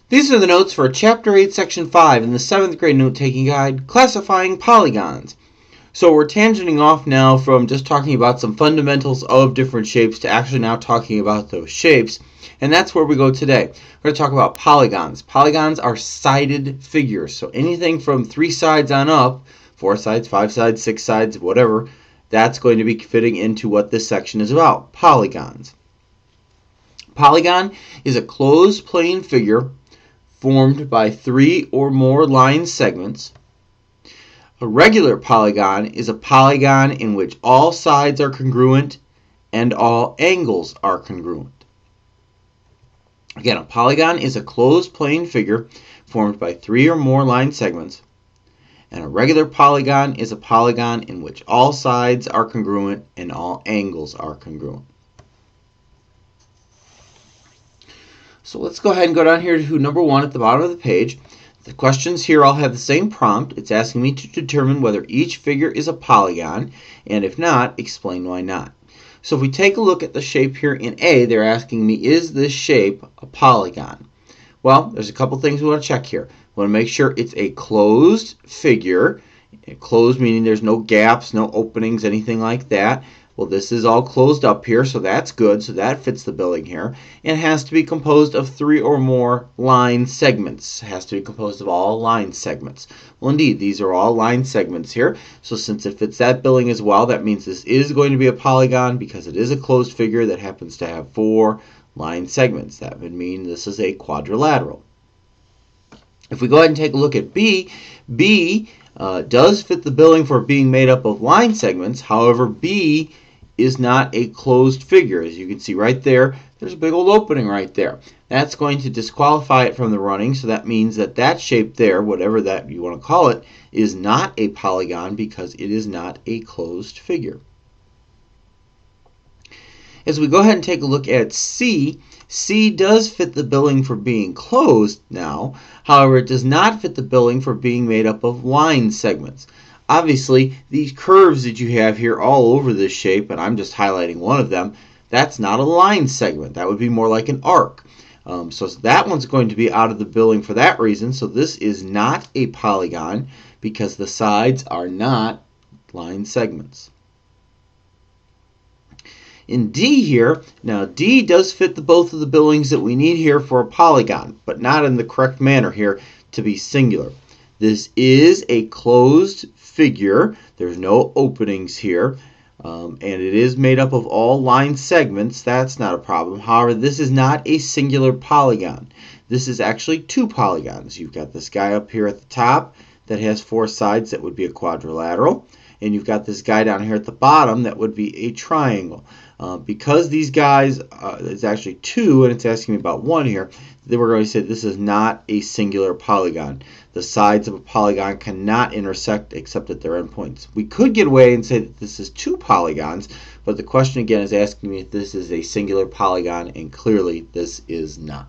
These are the notes for Chapter 8, Section 5 in the 7th grade note-taking guide, Classifying Polygons. So we're tangenting off now from just talking about some fundamentals of different shapes to actually now talking about those shapes. And that's where we go today. We're going to talk about polygons. Polygons are sided figures. So anything from 3 sides on up, 4 sides, 5 sides, 6 sides, whatever, that's going to be fitting into what this section is about, polygons. Polygon is a closed plane figure formed by 3 or more line segments. A regular polygon is a polygon in which all sides are congruent and all angles are congruent. Again, a polygon is a closed plane figure formed by 3 or more line segments. And a regular polygon is a polygon in which all sides are congruent and all angles are congruent. So let's go ahead and go down here to number 1 at the bottom of the page. The questions here all have the same prompt. It's asking me to determine whether each figure is a polygon, and if not, explain why not. So if we take a look at the shape here in A, they're asking me, is this shape a polygon? Well, there's a couple things we want to check here. We want to make sure it's a closed figure. Closed meaning there's no gaps, no openings, anything like that. Well, this is all closed up here, so that's good. So that fits the billing here. And it has to be composed of 3 or more line segments. It has to be composed of all line segments. Well, indeed, these are all line segments here. So since it fits that billing as well, that means this is going to be a polygon because it is a closed figure that happens to have 4 line segments. That would mean this is a quadrilateral. If we go ahead and take a look at B, B does fit the billing for being made up of line segments. However, B is not a closed figure. As you can see right there, there's a big old opening right there. That's going to disqualify it from the running, so that means that that shape there, whatever that you want to call it, is not a polygon because it is not a closed figure. As we go ahead and take a look at C, C does fit the billing for being closed now. However, it does not fit the billing for being made up of line segments. Obviously, these curves that you have here all over this shape, and I'm just highlighting one of them, that's not a line segment. That would be more like an arc. So that one's going to be out of the billing for that reason. So this is not a polygon because the sides are not line segments. In D here, now D does fit both of the billings that we need here for a polygon, but not in the correct manner here to be singular. This is a closed figure. There's no openings here, and it is made up of all line segments. That's not a problem. However, this is not a singular polygon. This is actually 2 polygons. You've got this guy up here at the top that has 4 sides that would be a quadrilateral, and you've got this guy down here at the bottom that would be a triangle. Because these guys, it's actually 2, and it's asking me about 1 here, then we're going to say this is not a singular polygon. The sides of a polygon cannot intersect except at their endpoints. We could get away and say that this is 2 polygons, but the question again is asking me if this is a singular polygon, and clearly this is not.